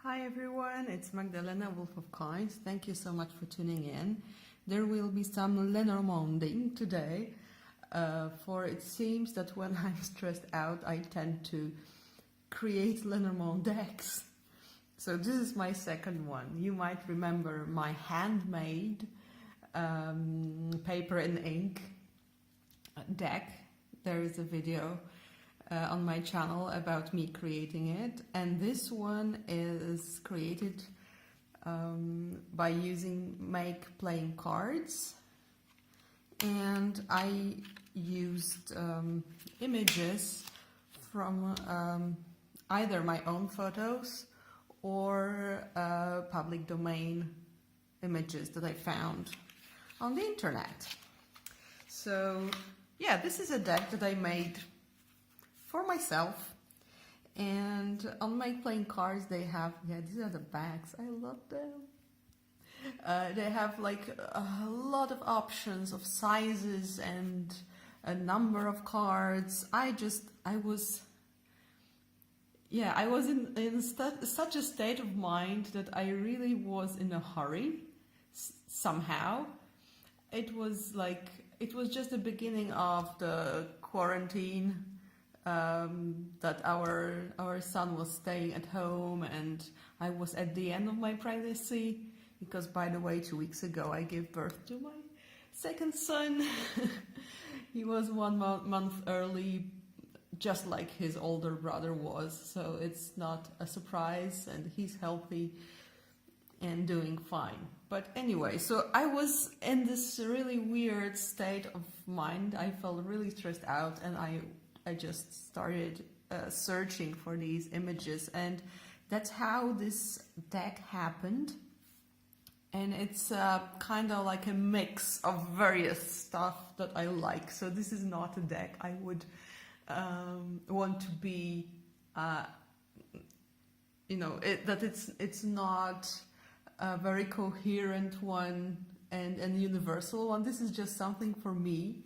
Hi everyone, it's Magdalena, Wolf of Coins. Thank you so much for tuning in. There will be some Lenormanding today, for it seems that when I'm stressed out I tend to create Lenormand decks. So this is my second one. You might remember my handmade paper and ink deck. There is a video on my channel about me creating it, and this one is created by using make playing cards, and I used images from either my own photos or public domain images that I found on the internet. So yeah, this is a deck that I made for myself, and on my playing cards they have, these are the bags, I love them. They have like a lot of options of sizes and a number of cards. I was in such a state of mind that I really was in a hurry somehow. It was just the beginning of the quarantine, that our son was staying at home, and I was at the end of my pregnancy, because by the way, 2 weeks ago I gave birth to my second son. He was 1 month early, just like his older brother was, so it's not a surprise, and he's healthy and doing fine. But anyway, so I was in this really weird state of mind. I felt really stressed out, and I just started searching for these images, and that's how this deck happened. And it's kind of like a mix of various stuff that I like. So this is not a deck I would want to be, it's not a very coherent one and universal one. This is just something for me.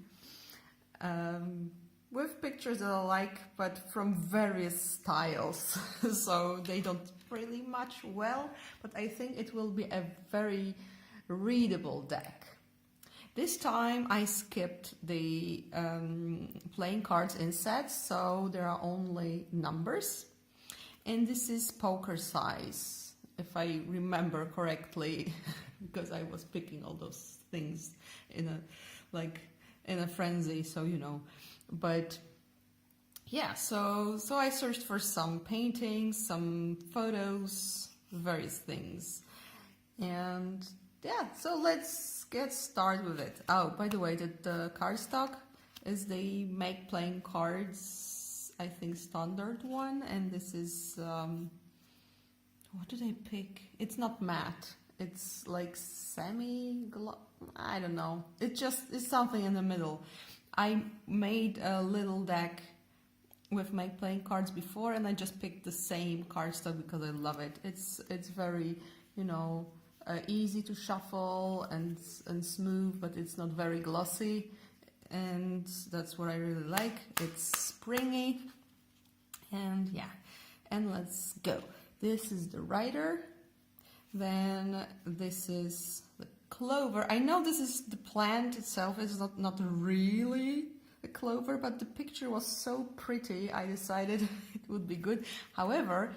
With pictures that I like, but from various styles, so they don't really match well, but I think it will be a very readable deck. This time I skipped the playing cards in sets, so there are only numbers, and this is poker size, if I remember correctly, because I was picking all those things in a frenzy, so you know. But yeah, so I searched for some paintings, some photos, various things, and yeah, so let's get started with it. Oh, by the way, the cardstock is the make playing cards, I think, standard one, and this is what did I pick? It's not matte, it's like semi-gloss, I don't know, it's something in the middle. I made a little deck with my playing cards before, and I just picked the same cardstock because I love it. It's very, easy to shuffle and smooth, but it's not very glossy, and that's what I really like. It's springy, and yeah, and let's go. This is the rider, then this is the clover. I know this is the plant itself, it's not really a clover, but the picture was so pretty I decided it would be good. However,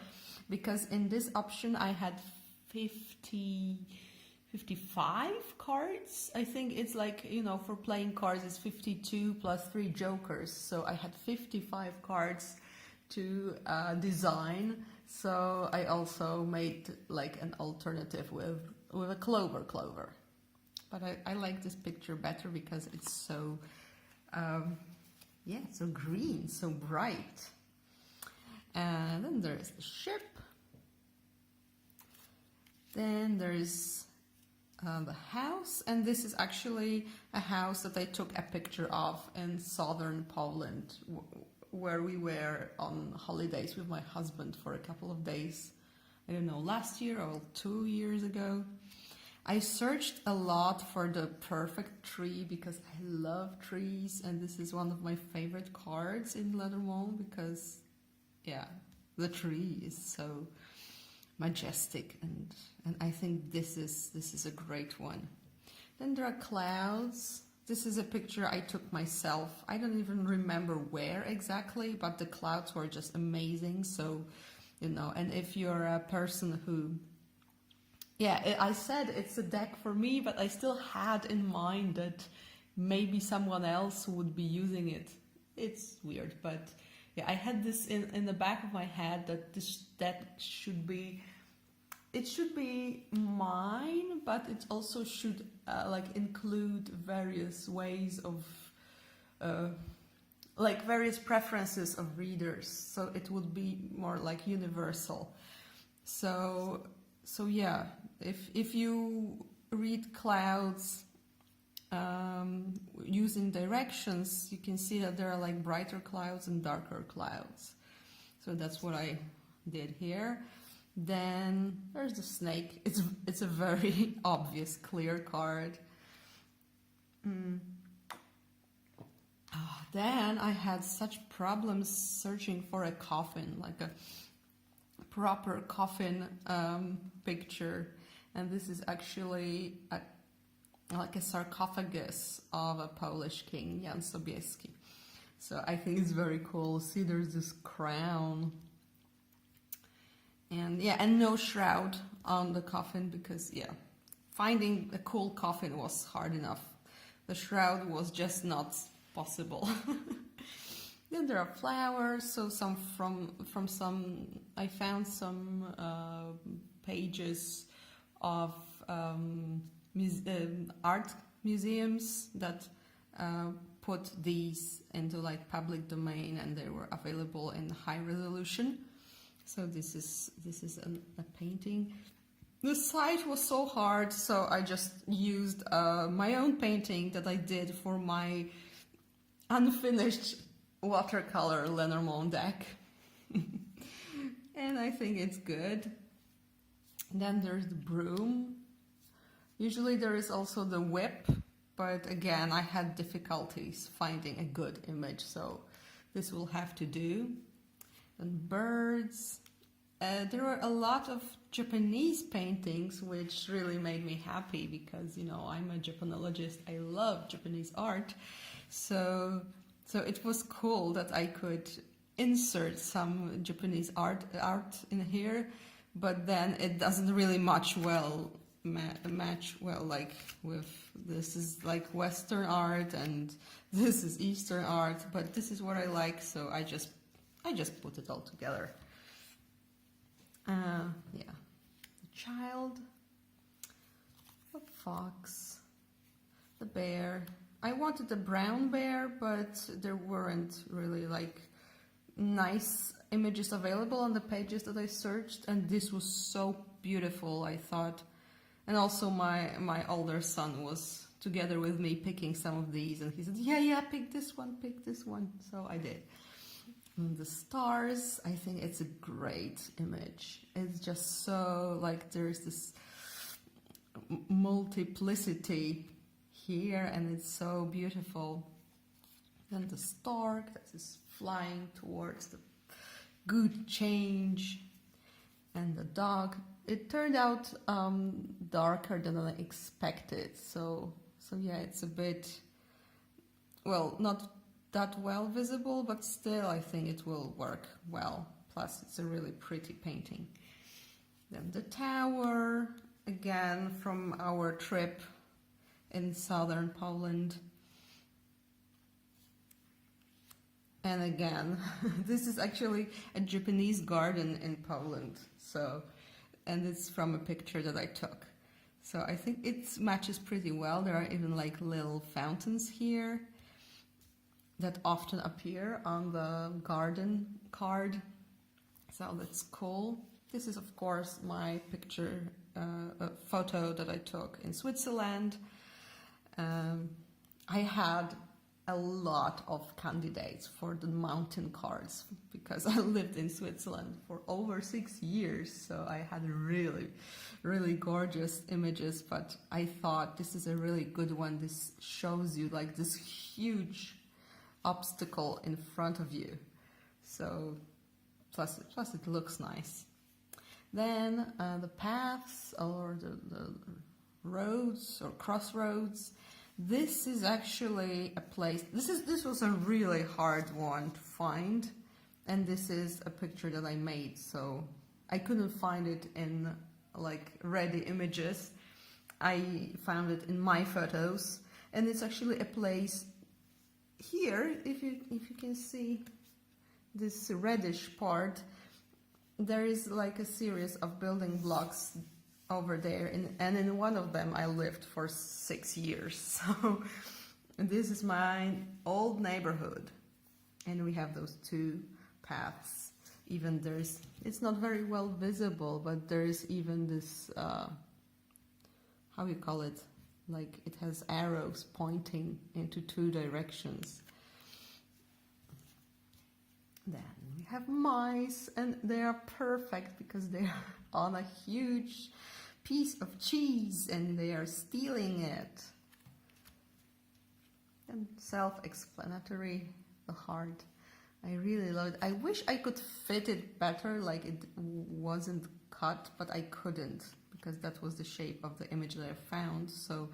because in this option I had 55 cards, I think it's like, for playing cards it's 52 plus 3 jokers, so I had 55 cards to design, so I also made like an alternative with a clover. But I like this picture better because it's so, so green, so bright. And then there's the ship. Then there's the house, and this is actually a house that I took a picture of in southern Poland, where we were on holidays with my husband for a couple of days. I don't know, last year or 2 years ago. I searched a lot for the perfect tree because I love trees, and this is one of my favorite cards in Lenormand because, yeah, the tree is so majestic, and I think this is a great one. Then there are clouds. This is a picture I took myself. I don't even remember where exactly, but the clouds were just amazing. So, you know, and if you're a person who, yeah, I said it's a deck for me, but I still had in mind that maybe someone else would be using it. It's weird, but yeah, I had this in the back of my head that this deck should be, it should be mine, but it also should like include various ways of like various preferences of readers, so it would be more like universal. So yeah, if you read clouds using directions, you can see that there are like brighter clouds and darker clouds. So that's what I did here. Then there's the snake. It's a very obvious, clear card. Then I had such problems searching for a coffin, like a proper coffin picture. And this is actually like a sarcophagus of a Polish king, Jan Sobieski. So I think it's very cool. See, there's this crown. And yeah, and no shroud on the coffin because, yeah, finding a cool coffin was hard enough. The shroud was just not possible. Then there are flowers, so some from some, I found some pages of art museums that put these into like public domain, and they were available in high resolution. So this is a painting. The site was so hard, so I just used my own painting that I did for my unfinished watercolor Lenormand deck. And I think it's good. Then there's the broom. Usually there is also the whip, but again, I had difficulties finding a good image, so this will have to do. And birds. There were a lot of Japanese paintings, which really made me happy because, you know, I'm a Japanologist. I love Japanese art. So it was cool that I could insert some Japanese art in here, but then it doesn't really match well like with this is like Western art and this is Eastern art, but this is what I like, so I just put it all together. Yeah, the child, the fox, the bear. I wanted a brown bear, but there weren't really like nice images available on the pages that I searched, and this was so beautiful, I thought. And also my older son was together with me picking some of these, and he said, yeah, pick this one. So I did. And the stars, I think it's a great image. It's just so, like, there's this multiplicity here, and it's so beautiful. Then the stork that is flying towards the good change, and the dog. It turned out darker than I expected, so yeah, it's a bit, well, not that well visible, but still I think it will work well. Plus it's a really pretty painting. Then the tower, again from our trip in southern Poland. And again, this is actually a Japanese garden in Poland, so, and it's from a picture that I took. So I think it matches pretty well. There are even like little fountains here that often appear on the garden card. So that's cool. This is of course my picture, a photo that I took in Switzerland. I had a lot of candidates for the mountain cards because I lived in Switzerland for over 6 years, so I had really gorgeous images, but I thought this is a really good one. This shows you like this huge obstacle in front of you, so plus it looks nice. Then the paths or the roads or crossroads. This is actually a place. This was a really hard one to find, and this is a picture that I made. So I couldn't find it in like ready images. I found it in my photos, and it's actually a place here. If you can see this reddish part, there is like a series of building blocks over there, and in one of them I lived for 6 years. So this is my old neighborhood, and we have those two paths. Even it's not very well visible, but there is even this how you call it, like it has arrows pointing into two directions. Then we have mice, and they are perfect because they are on a huge piece of cheese and they are stealing it. And self-explanatory, the heart. I really love it. I wish I could fit it better, like it wasn't cut, but I couldn't because that was the shape of the image that I found. So,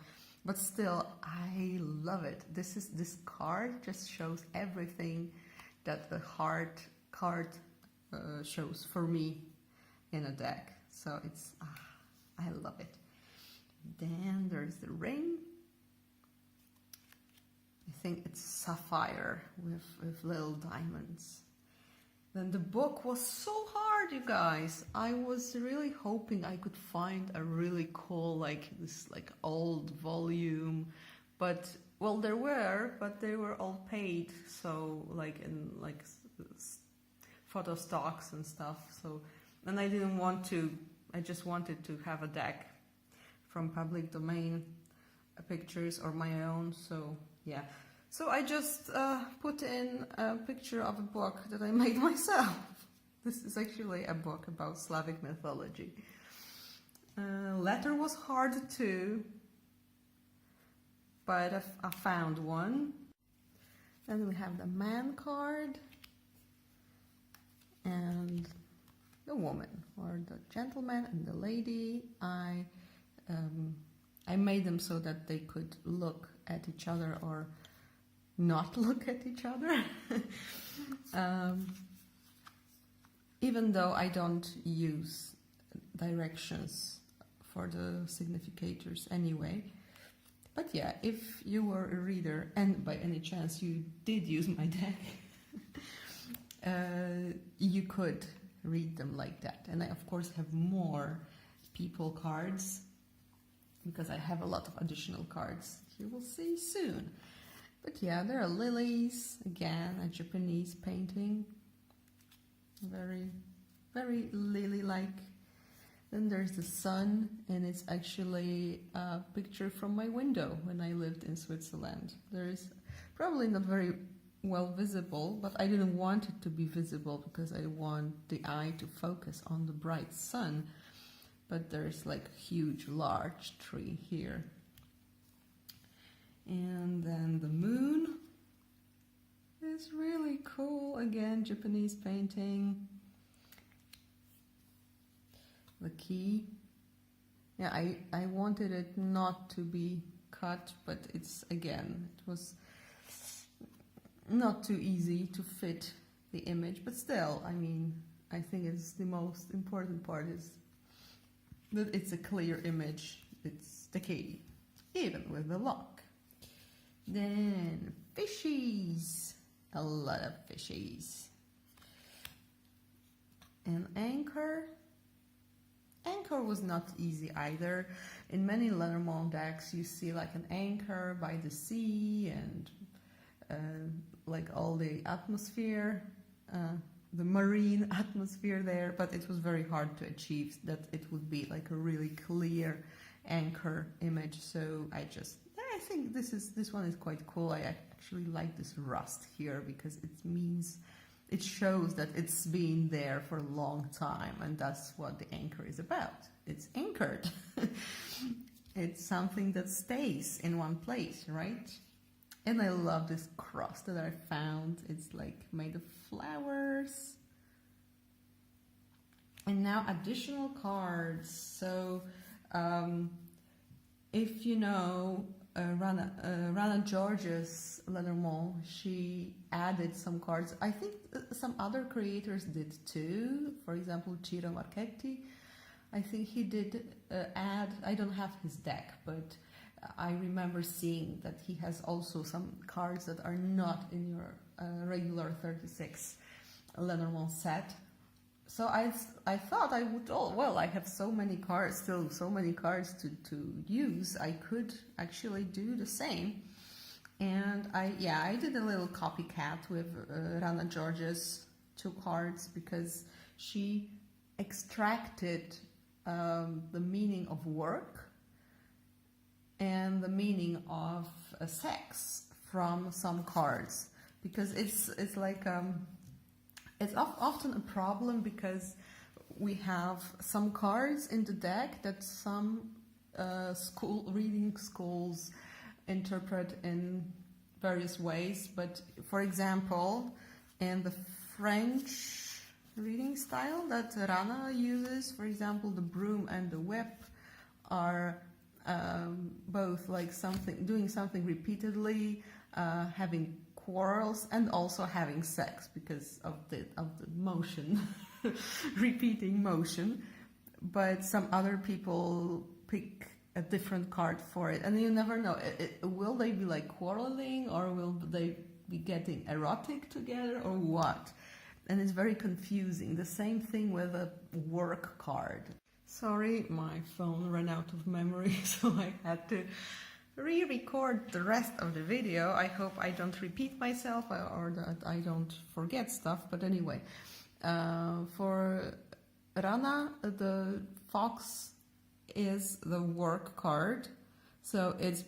but still, I love it. This card just shows everything that the heart card shows for me in a deck. So it's, I love it. Then there's the ring. I think it's sapphire with little diamonds. Then the book was so hard, you guys. I was really hoping I could find a really cool, like this like old volume, but well, there were, but they were all paid. So like in like photo stocks and stuff. So, and I didn't want to. I just wanted to have a deck from public domain pictures or my own. So yeah. So I just put in a picture of a book that I made myself. This is actually a book about Slavic mythology. Letter was hard too, but I found one. Then we have the man card and the woman, or the gentleman and the lady. I made them so that they could look at each other or not look at each other. Even though I don't use directions for the significators anyway. But yeah, if you were a reader and by any chance you did use my deck, you could read them like that. And I of course have more people cards because I have a lot of additional cards you will see soon. But yeah, there are lilies, again, a Japanese painting, very, very lily-like. Then there's the sun, and it's actually a picture from my window when I lived in Switzerland. There is probably not very well visible, but I didn't want it to be visible because I want the eye to focus on the bright sun. But there's like a huge, large tree here. And then the moon is really cool. Again, Japanese painting. The key. Yeah, I wanted it not to be cut, but it's, again, it was not too easy to fit the image. But still, I mean, I think it's the most important part is that it's a clear image. It's the key, even with the lock. Then fishies, a lot of fishies. And anchor. Anchor was not easy either. In many Lenormand decks you see like an anchor by the sea and like all the atmosphere, the marine atmosphere there, but it was very hard to achieve that it would be like a really clear anchor image. So I think this one is quite cool. I actually like this rust here because it means it shows that it's been there for a long time, and that's what the anchor is about. It's anchored. It's something that stays in one place, right? And I love this cross that I found. It's like made of flowers. And now additional cards. So if you know Rana George's Lenormand, she added some cards. I think some other creators did too. For example, Ciro Marchetti. I think he did add, I don't have his deck, but I remember seeing that he has also some cards that are not in your regular 36 Lenormand set. So I thought I would, well, I have so many cards, still so many cards to use, I could actually do the same. And I did a little copycat with Rana George's 2 cards, because she extracted the meaning of work and the meaning of sex from some cards, because it's like it's often a problem, because we have some cards in the deck that some reading schools interpret in various ways. But for example, in the French reading style that Rana uses, for example, the broom and the whip are both like doing something repeatedly, having quarrels, and also having sex because of the motion, repeating motion. But some other people pick a different card for it, and you never know. Will they be like quarreling, or will they be getting erotic together, or what? And it's very confusing. The same thing with a work card. Sorry, my phone ran out of memory, so I had to re-record the rest of the video. I hope I don't repeat myself, or that I don't forget stuff. But anyway, for Rana, the fox is the work card. So it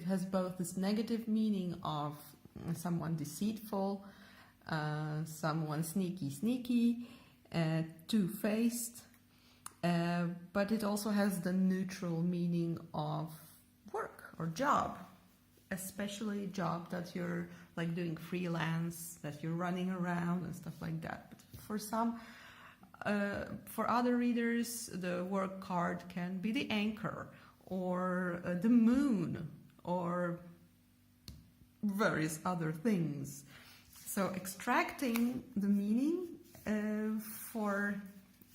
has both this negative meaning of someone deceitful, someone sneaky, two-faced, but it also has the neutral meaning of work or job, especially job that you're like doing freelance, that you're running around and stuff like that. But for other readers, the work card can be the anchor, or the moon, or various other things. So extracting the meaning for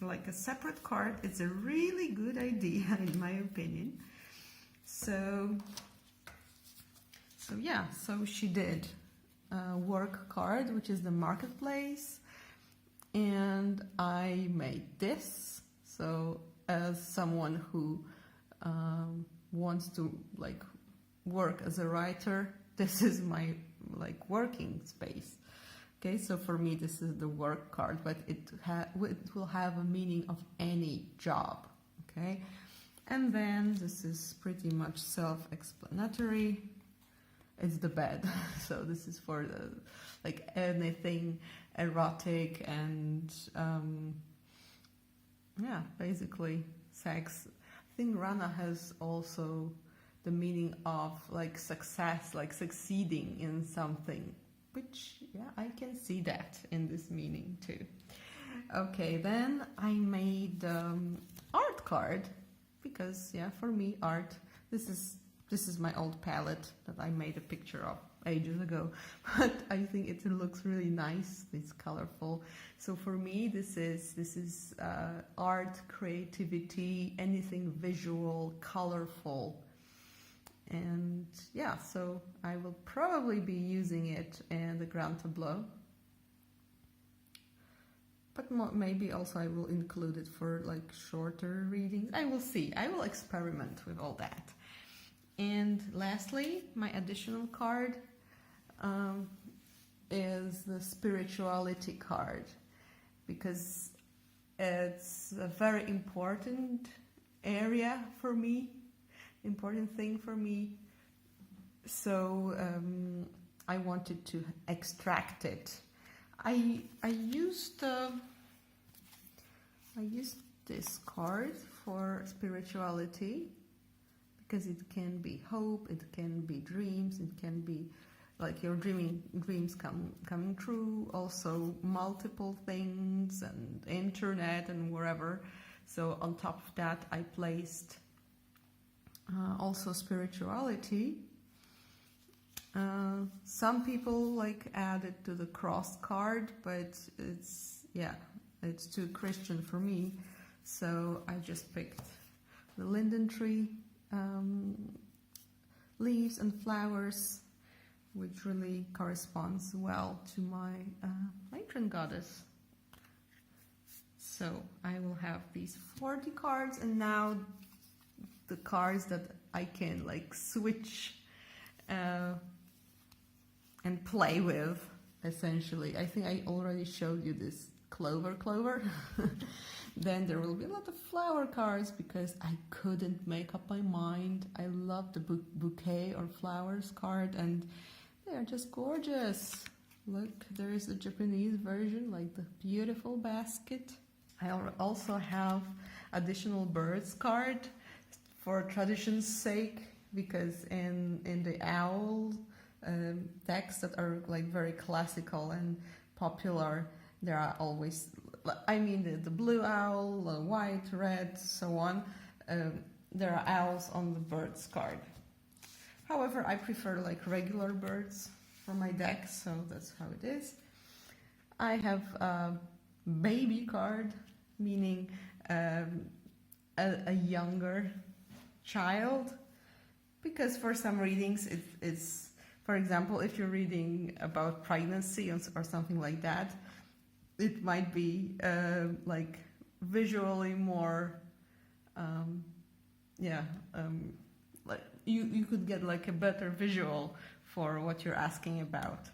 like a separate card is a really good idea, in my opinion. So she did a work card, which is the marketplace, and I made this. So as someone who wants to like work as a writer, this is my like working space. Okay, so for me this is the work card, but it will have a meaning of any job. Okay, and then this is pretty much self-explanatory. It's the bed. So this is for the like anything erotic and basically sex. I think Rana has also the meaning of like success, like succeeding in something, which I can see that in this meaning too. Okay, then I made art card, because for me art, this is my old palette that I made a picture of ages ago, but I think it looks really nice. It's colorful. So for me, this is art, creativity, anything visual, colorful. And so I will probably be using it in the Grand Tableau, but maybe also I will include it for like shorter readings. I will see. I will experiment with all that. And lastly, my additional card is the spirituality card, because it's a very important area for me. Important thing for me. So I wanted to extract it. I used this card for spirituality, because it can be hope, it can be dreams, it can be like your dreams coming true, also multiple things and internet and wherever. So on top of that, I placed also spirituality. Some people like add it to the cross card, but it's too Christian for me. So I just picked the linden tree, leaves and flowers, which really corresponds well to my matron goddess. So I will have these 40 cards, and now the cards that I can like switch and play with, essentially. I think I already showed you this clover. Then there will be a lot of flower cards because I couldn't make up my mind. I love the bouquet or flowers card, and they are just gorgeous. Look, there is a Japanese version, like the beautiful basket. I also have additional birds card for tradition's sake, because in the owl decks that are like very classical and popular, there are always, I mean, the blue owl, the white, red, so on. There are owls on the birds card. However, I prefer like regular birds for my deck, so that's how it is. I have a baby card, meaning a younger child, because for some readings it's, for example, if you're reading about pregnancy or something like that, it might be like visually more, like you could get like a better visual for what you're asking about.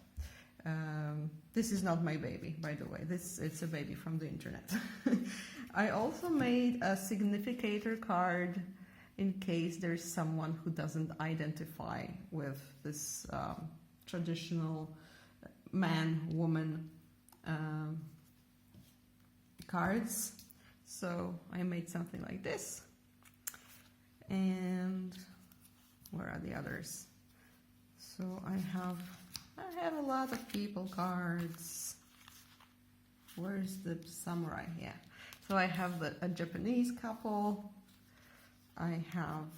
This is not my baby, by the way. It's a baby from the internet. I also made a significator card in case there's someone who doesn't identify with this traditional man-woman cards. So I made something like this. And where are the others? So I have a lot of people cards. Where's the samurai? Yeah. So I have a Japanese couple. I have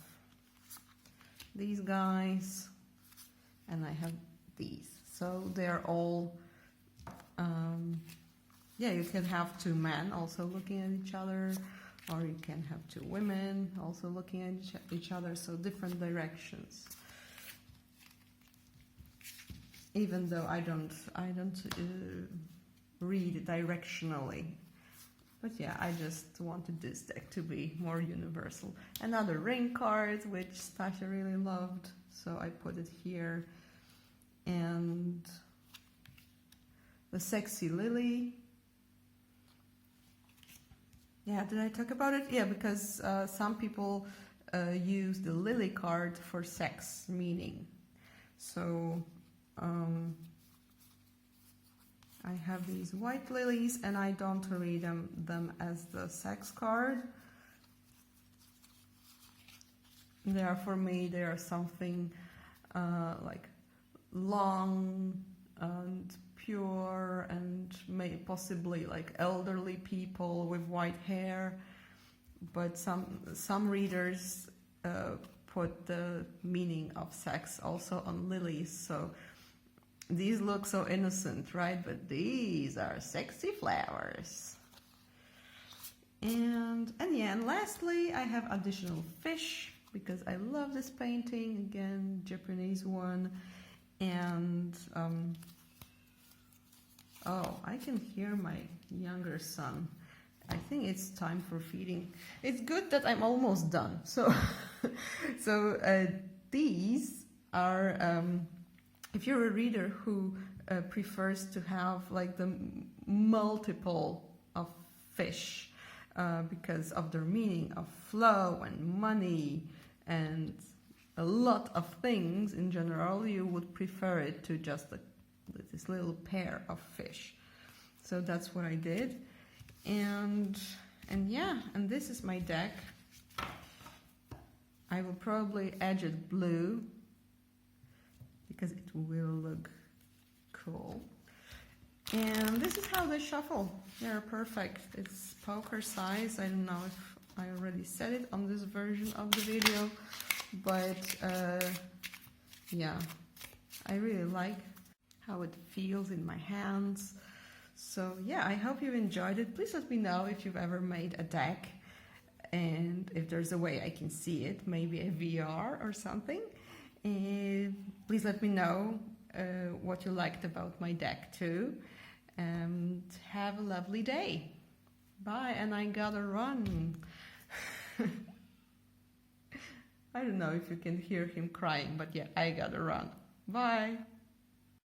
these guys, and I have these. So they're all, you can have two men also looking at each other, or you can have two women also looking at each other, so different directions. Even though I don't read directionally. But yeah, I just wanted this deck to be more universal. Another ring card, which Stasia really loved, so I put it here. And the sexy lily. Yeah, did I talk about it? Yeah, because some people use the lily card for sex meaning. So I have these white lilies, and I don't read them as the sex card. They are, for me, they are something like long and pure, and possibly like elderly people with white hair. But some readers put the meaning of sex also on lilies. So these look so innocent, right? But these are sexy flowers. And lastly, I have additional fish, because I love this painting. Again, Japanese one. And I can hear my younger son. I think it's time for feeding. It's good that I'm almost done. So these are, if you're a reader who prefers to have like the multiple of fish because of their meaning of flow and money and a lot of things in general, you would prefer it to just this little pair of fish. So that's what I did. And this is my deck. I will probably edge it blue, because it will look cool. And this is how they shuffle. They're perfect. It's poker size. I don't know if I already said it on this version of the video, but yeah, I really like how it feels in my hands. So yeah, I hope you enjoyed it. Please let me know if you've ever made a deck and if there's a way I can see it, maybe a VR or something. And please let me know what you liked about my deck too. And have a lovely day. Bye, and I gotta run. I don't know if you can hear him crying, but yeah, I gotta run. Bye.